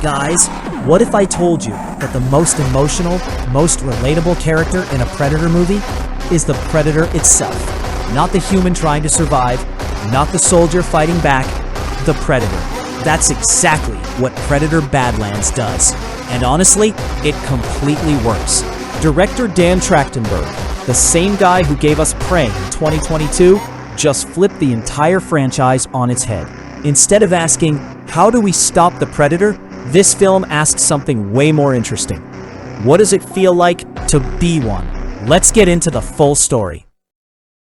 Guys, what if I told you that the most emotional, most relatable character in a Predator movie is the Predator itself? Not the human trying to survive, not the soldier fighting back, the Predator. That's exactly what Predator Badlands does. And honestly, it completely works. Director Dan Trachtenberg, the same guy who gave us Prey in 2022, just flipped the entire franchise on its head. Instead of asking, how do we stop the Predator? This film asked something way more interesting. What does it feel like to be one? Let's get into the full story.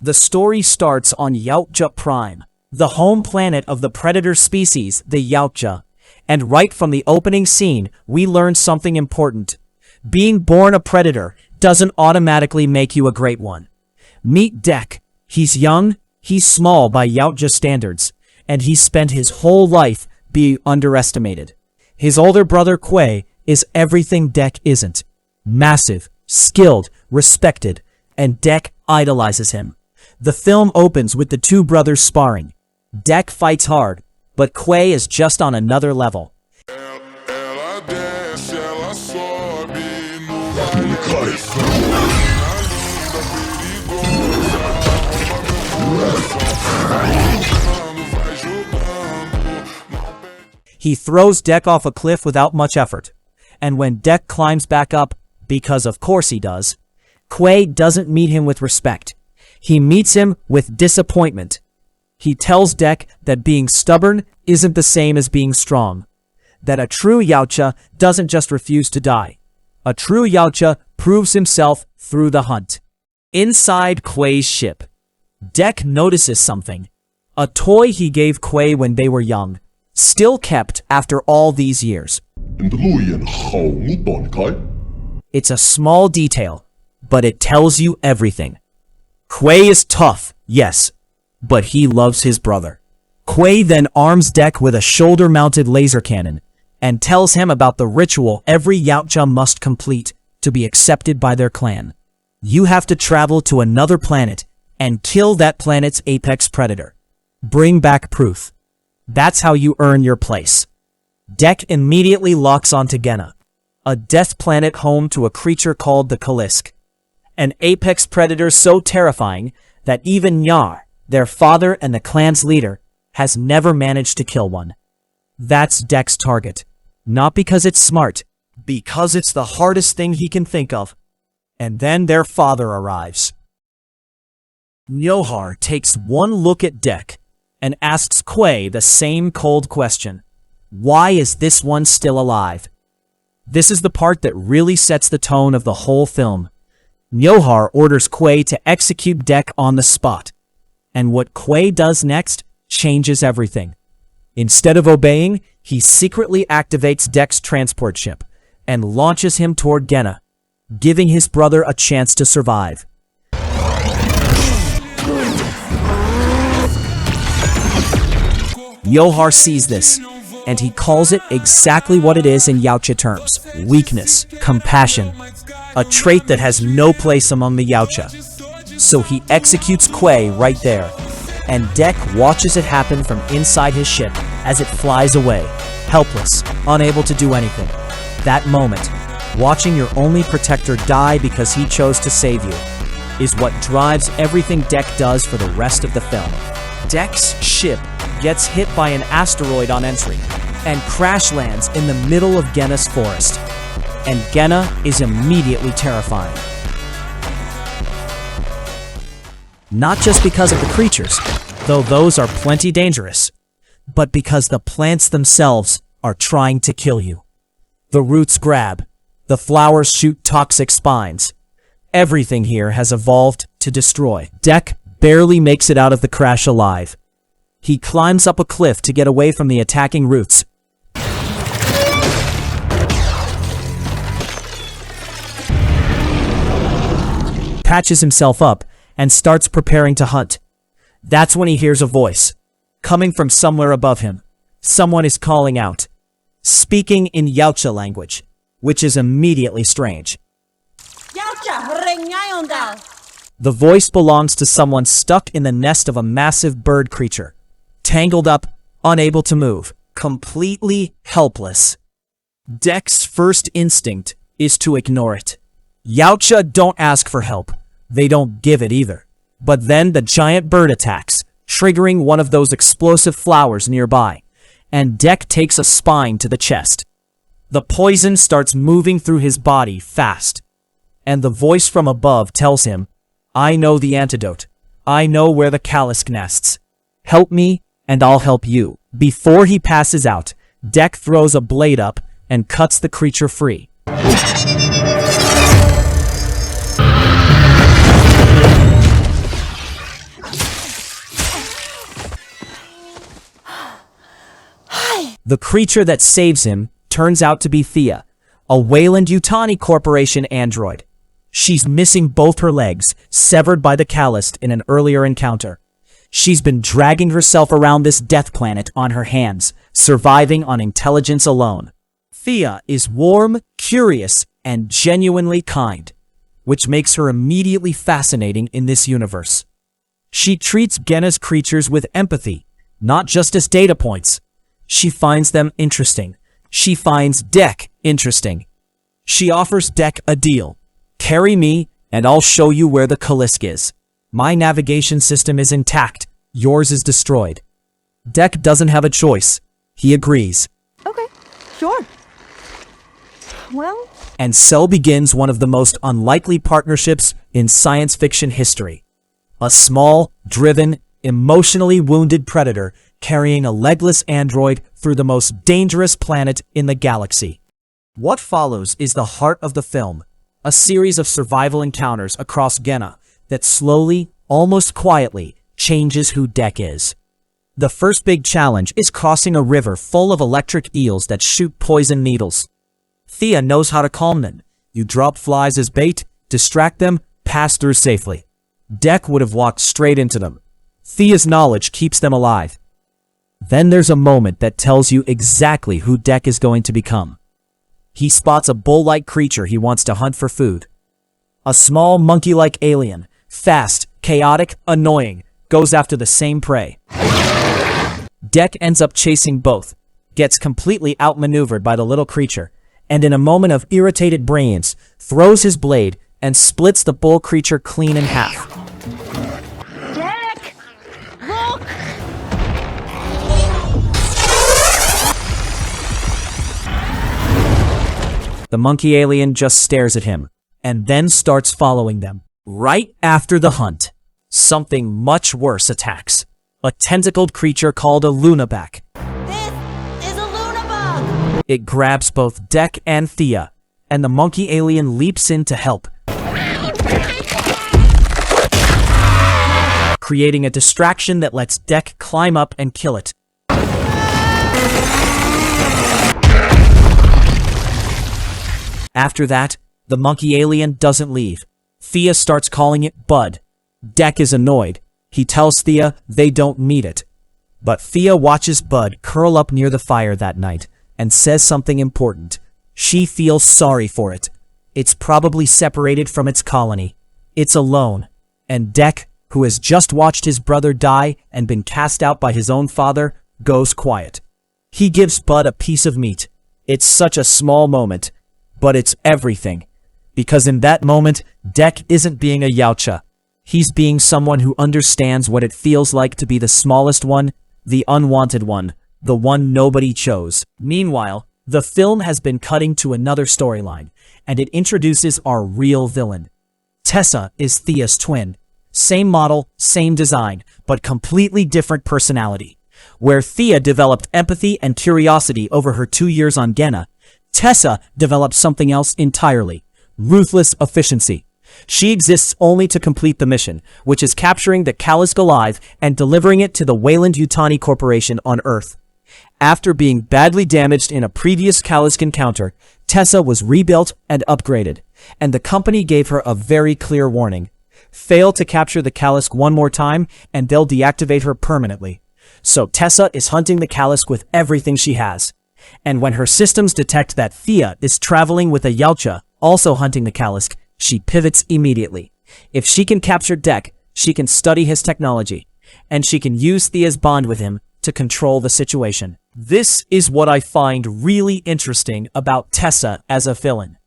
The story starts on Yautja Prime, the home planet of the Predator species, the Yautja. And right from the opening scene, we learn something important. Being born a Predator doesn't automatically make you a great one. Meet Dek. He's young, he's small by Yautja standards, and he's spent his whole life being underestimated. His older brother Quay is everything Dek isn't. Massive, skilled, respected, and Dek idolizes him. The film opens with the two brothers sparring. Dek fights hard, but Quay is just on another level. He throws Dek off a cliff without much effort. And when Dek climbs back up, because of course he does, Quay doesn't meet him with respect. He meets him with disappointment. He tells Dek that being stubborn isn't the same as being strong. That a true Yautja doesn't just refuse to die. A true Yautja proves himself through the hunt. Inside Quay's ship, Dek notices something. A toy he gave Quay when they were young. Still kept after all these years. It's a small detail, but it tells you everything. Quay is tough, yes, but he loves his brother. Quay then arms Dek with a shoulder-mounted laser cannon and tells him about the ritual every Yautja must complete to be accepted by their clan. You have to travel to another planet and kill that planet's apex predator. Bring back proof. That's how you earn your place. Dek immediately locks onto Genna, a death planet home to a creature called the Kalisk, an apex predator so terrifying that even Yar, their father and the clan's leader, has never managed to kill one. That's Dek's target, not because it's smart, because it's the hardest thing he can think of. And then their father arrives. Nyohar takes one look at Dek and asks Quay the same cold question. Why is this one still alive? This is the part that really sets the tone of the whole film. Nyohar orders Quay to execute Dek on the spot. And what Quay does next changes everything. Instead of obeying, he secretly activates Dek's transport ship and launches him toward Genna, giving his brother a chance to survive. Nyohar sees this, and he calls it exactly what it is in Yautja terms. Weakness, compassion, a trait that has no place among the Yautja. So he executes Quay right there, and Dek watches it happen from inside his ship as it flies away, helpless, unable to do anything. That moment, watching your only protector die because he chose to save you, is what drives everything Dek does for the rest of the film. Dek's ship gets hit by an asteroid on entry and crash lands in the middle of Genna's forest. And Genna is immediately terrifying. Not just because of the creatures, though those are plenty dangerous, but because the plants themselves are trying to kill you. The roots grab, the flowers shoot toxic spines. Everything here has evolved to destroy. Dek barely makes it out of the crash alive. He climbs up a cliff to get away from the attacking roots. Patches himself up and starts preparing to hunt. That's when he hears a voice, coming from somewhere above him. Someone is calling out, speaking in Yautja language, which is immediately strange. The voice belongs to someone stuck in the nest of a massive bird creature, tangled up, unable to move, completely helpless. Dek's first instinct is to ignore it. Yautja don't ask for help. They don't give it either. But then the giant bird attacks, triggering one of those explosive flowers nearby, and Dek takes a spine to the chest. The poison starts moving through his body fast, and the voice from above tells him, "I know the antidote. I know where the Callisk nests. Help me, and I'll help you." Before he passes out, Dek throws a blade up and cuts the creature free. The creature that saves him turns out to be Thea, a Weyland-Yutani Corporation android. She's missing both her legs, severed by the Callisk in an earlier encounter. She's been dragging herself around this death planet on her hands, surviving on intelligence alone. Thea is warm, curious, and genuinely kind, which makes her immediately fascinating in this universe. She treats Genna's creatures with empathy, not just as data points. She finds them interesting. She finds Dek interesting. She offers Dek a deal. "Carry me, and I'll show you where the Callisk is. My navigation system is intact. Yours is destroyed." Dek doesn't have a choice. He agrees. Okay, sure. Well... And so begins one of the most unlikely partnerships in science fiction history. A small, driven, emotionally wounded predator carrying a legless android through the most dangerous planet in the galaxy. What follows is the heart of the film, a series of survival encounters across Genna that slowly, almost quietly, changes who Dek is. The first big challenge is crossing a river full of electric eels that shoot poison needles. Thea knows how to calm them. You drop flies as bait, distract them, pass through safely. Dek would have walked straight into them. Thea's knowledge keeps them alive. Then there's a moment that tells you exactly who Dek is going to become. He spots a bull-like creature he wants to hunt for food. A small monkey-like alien, fast, chaotic, annoying, goes after the same prey. Dek ends up chasing both, gets completely outmaneuvered by the little creature, and in a moment of irritated brains, throws his blade and splits the bull creature clean in half. Dek! Look! The monkey alien just stares at him, and then starts following them. Right after the hunt, something much worse attacks. A tentacled creature called a lunaback. This is a lunabug! It grabs both Dek and Thea, and the monkey alien leaps in to help, creating a distraction that lets Dek climb up and kill it. After that, the monkey alien doesn't leave. Thea starts calling it Bud. Dek is annoyed. He tells Thea they don't need it. But Thea watches Bud curl up near the fire that night and says something important. She feels sorry for it. It's probably separated from its colony. It's alone. And Dek, who has just watched his brother die and been cast out by his own father, goes quiet. He gives Bud a piece of meat. It's such a small moment, but it's everything. Because in that moment, Dek isn't being a Yautja. He's being someone who understands what it feels like to be the smallest one, the unwanted one, the one nobody chose. Meanwhile, the film has been cutting to another storyline, and it introduces our real villain. Tessa is Thea's twin. Same model, same design, but completely different personality. Where Thea developed empathy and curiosity over her 2 years on Genna, Tessa developed something else entirely: ruthless efficiency. She exists only to complete the mission, which is capturing the Callisk alive and delivering it to the Weyland-Yutani Corporation on Earth. After being badly damaged in a previous Callisk encounter, Tessa was rebuilt and upgraded, and the company gave her a very clear warning. Fail to capture the Callisk one more time, and they'll deactivate her permanently. So Tessa is hunting the Callisk with everything she has. And when her systems detect that Thea is traveling with a Yautja, also hunting the Callisk, she pivots immediately. If she can capture Dek, she can study his technology, and she can use Thea's bond with him to control the situation. This is what I find really interesting about Tessa as a villain.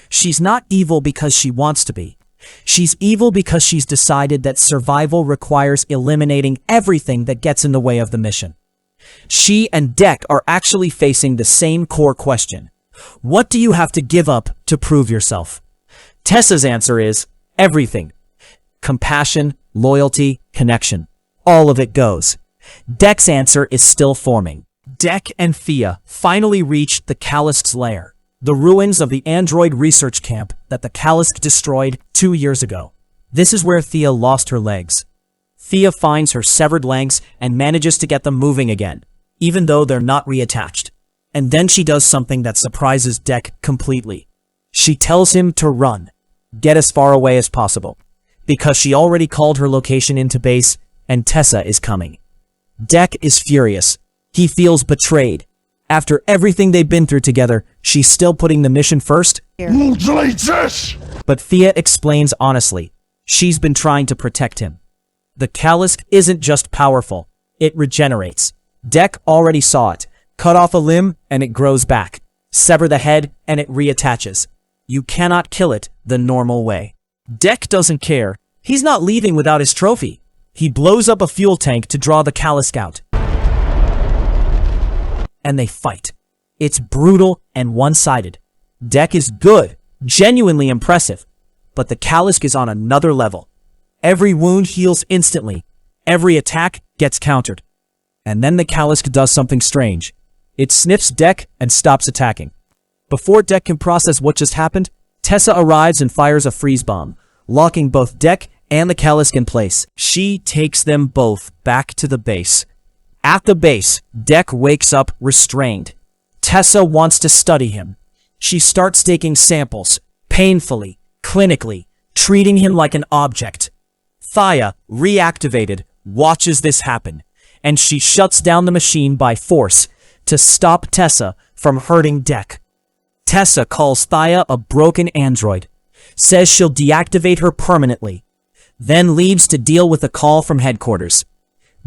She's not evil because she wants to be. She's evil because she's decided that survival requires eliminating everything that gets in the way of the mission. She and Dek are actually facing the same core question. What do you have to give up to prove yourself? Tessa's answer is everything. Compassion, loyalty, connection. All of it goes. Dek's answer is still forming. Dek and Thea finally reached the Callisk's lair, the ruins of the android research camp that the Callisk destroyed 2 years ago. This is where Thea lost her legs. Thea finds her severed legs and manages to get them moving again, even though they're not reattached. And then she does something that surprises Dek completely. She tells him to run, get as far away as possible, because she already called her location into base and Tessa is coming. Dek is furious. He feels betrayed. After everything they've been through together, she's still putting the mission first? But Thea explains honestly, she's been trying to protect him. The Callisk isn't just powerful, it regenerates. Dek already saw it. Cut off a limb and it grows back. Sever the head and it reattaches. You cannot kill it the normal way. Dek doesn't care. He's not leaving without his trophy. He blows up a fuel tank to draw the Callisk out. And they fight. It's brutal and one-sided. Dek is good, genuinely impressive, but the Callisk is on another level. Every wound heals instantly. Every attack gets countered. And then the Callisk does something strange. It sniffs Dek and stops attacking. Before Dek can process what just happened, Tessa arrives and fires a freeze bomb, locking both Dek and the Callisk in place. She takes them both back to the base. At the base, Dek wakes up restrained. Tessa wants to study him. She starts taking samples, painfully, clinically, treating him like an object. Thea, reactivated, watches this happen, and she shuts down the machine by force to stop Tessa from hurting Dek. Tessa calls Thea a broken android, says she'll deactivate her permanently, then leaves to deal with a call from headquarters.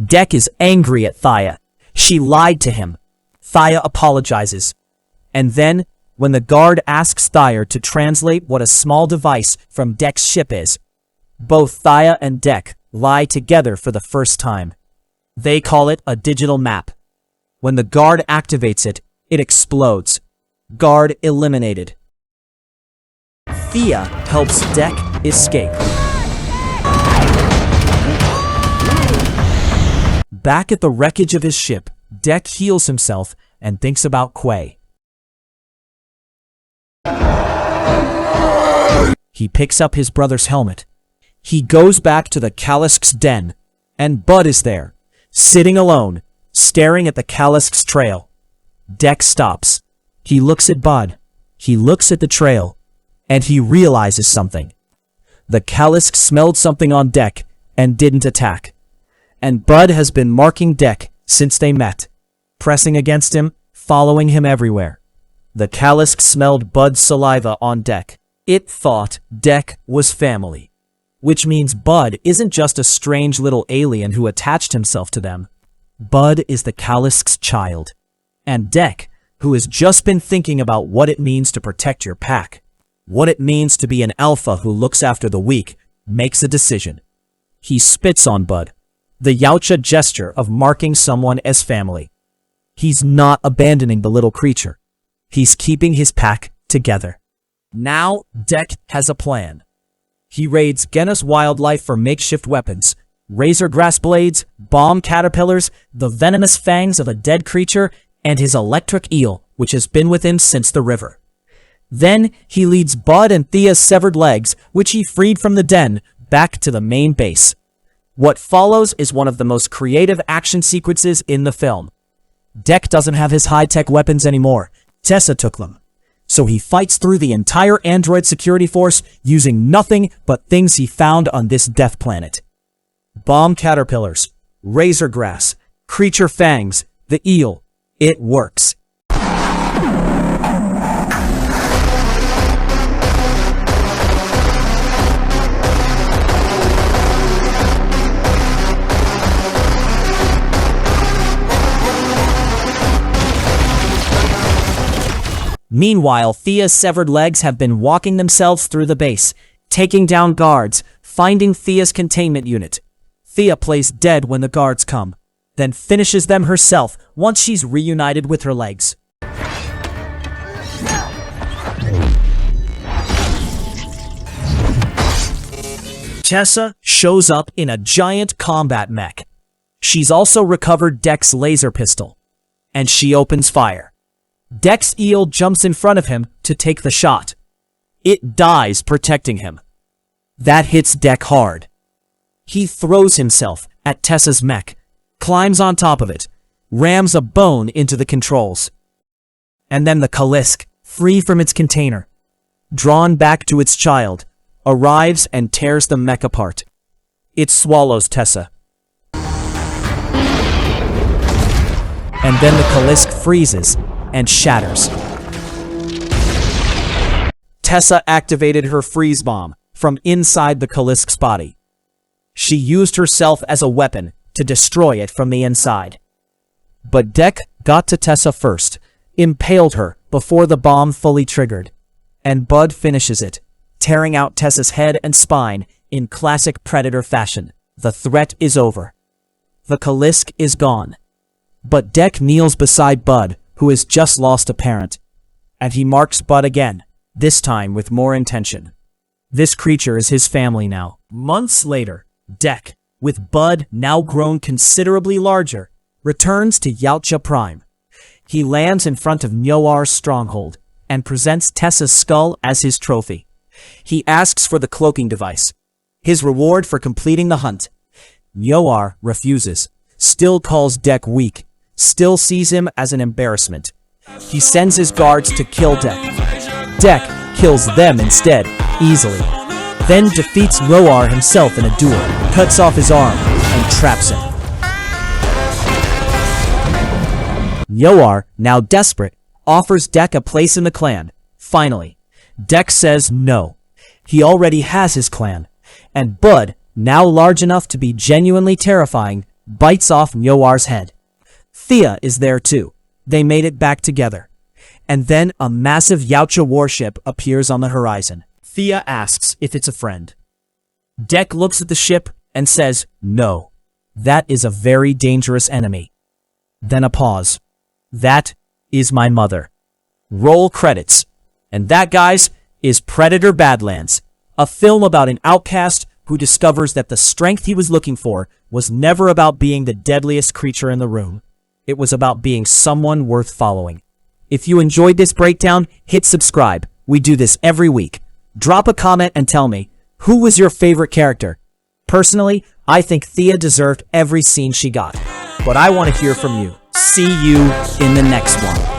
Dek is angry at Thea. She lied to him. Thea apologizes. And then, when the guard asks Thea to translate what a small device from Dek's ship is, both Thea and Dek lie together for the first time. They call it a digital map. When the guard activates it, it explodes. Guard eliminated. Thea helps Dek escape. Back at the wreckage of his ship, Dek heals himself and thinks about Quay. He picks up his brother's helmet. He goes back to the Callisk's den, and Bud is there, sitting alone, staring at the Callisk's trail. Dek stops. He looks at Bud. He looks at the trail, and he realizes something. The Callisk smelled something on Dek and didn't attack. And Bud has been marking Dek since they met, pressing against him, following him everywhere. The Callisk smelled Bud's saliva on Dek. It thought Dek was family, which means Bud isn't just a strange little alien who attached himself to them. Bud is the Callisk's child. And Dek, who has just been thinking about what it means to protect your pack, what it means to be an alpha who looks after the weak, makes a decision. He spits on Bud. The Yautja gesture of marking someone as family. He's not abandoning the little creature. He's keeping his pack together. Now, Dek has a plan. He raids Genus wildlife for makeshift weapons, razor grass blades, bomb caterpillars, the venomous fangs of a dead creature, and his electric eel, which has been with him since the river. Then, he leads Bud and Thea's severed legs, which he freed from the den, back to the main base. What follows is one of the most creative action sequences in the film. Dek doesn't have his high-tech weapons anymore. Tessa took them. So he fights through the entire android security force using nothing but things he found on this death planet. Bomb caterpillars, razor grass, creature fangs, the eel. It works. Meanwhile, Thea's severed legs have been walking themselves through the base, taking down guards, finding Thea's containment unit. Thea plays dead when the guards come, then finishes them herself once she's reunited with her legs. Tessa shows up in a giant combat mech. She's also recovered Deck's laser pistol, and she opens fire. Deck's eel jumps in front of him to take the shot. It dies protecting him. That hits Deck hard. He throws himself at Tessa's mech, climbs on top of it, rams a bone into the controls. And then the Kalisk, free from its container, drawn back to its child, arrives and tears the mech apart. It swallows Tessa. And then the Kalisk freezes and shatters. Tessa activated her freeze bomb from inside the Kalisk's body. She used herself as a weapon to destroy it from the inside. But Deck got to Tessa first, impaled her before the bomb fully triggered, and Bud finishes it, tearing out Tessa's head and spine in classic Predator fashion. The threat is over. The Kalisk is gone. But Deck kneels beside Bud, who has just lost a parent, and he marks Bud again, this time with more intention. This creature is his family now. Months later, Deck, with Bud now grown considerably larger, returns to Yautja Prime. He lands in front of Nyoar's stronghold and presents Tessa's skull as his trophy. He asks for the cloaking device, his reward for completing the hunt. Nyoar refuses, still calls Deck weak, still sees him as an embarrassment. He sends his guards to kill Deck. Deck kills them instead, easily, then defeats Nyoar himself in a duel, cuts off his arm, and traps him. Nyoar, now desperate, offers Deck a place in the clan. Finally, Deck says no. He already has his clan, and Bud, now large enough to be genuinely terrifying, bites off Nyoar's head. Thea is there too. They made it back together. And then a massive Yautja warship appears on the horizon. Thea asks if it's a friend. Deck looks at the ship and says, no, that is a very dangerous enemy. Then a pause. That is my mother. Roll credits. And that, guys, is Predator Badlands, a film about an outcast who discovers that the strength he was looking for was never about being the deadliest creature in the room. It was about being someone worth following. If you enjoyed this breakdown, hit subscribe. We do this every week. Drop a comment and tell me, who was your favorite character? Personally, I think Thea deserved every scene she got. But I want to hear from you. See you in the next one.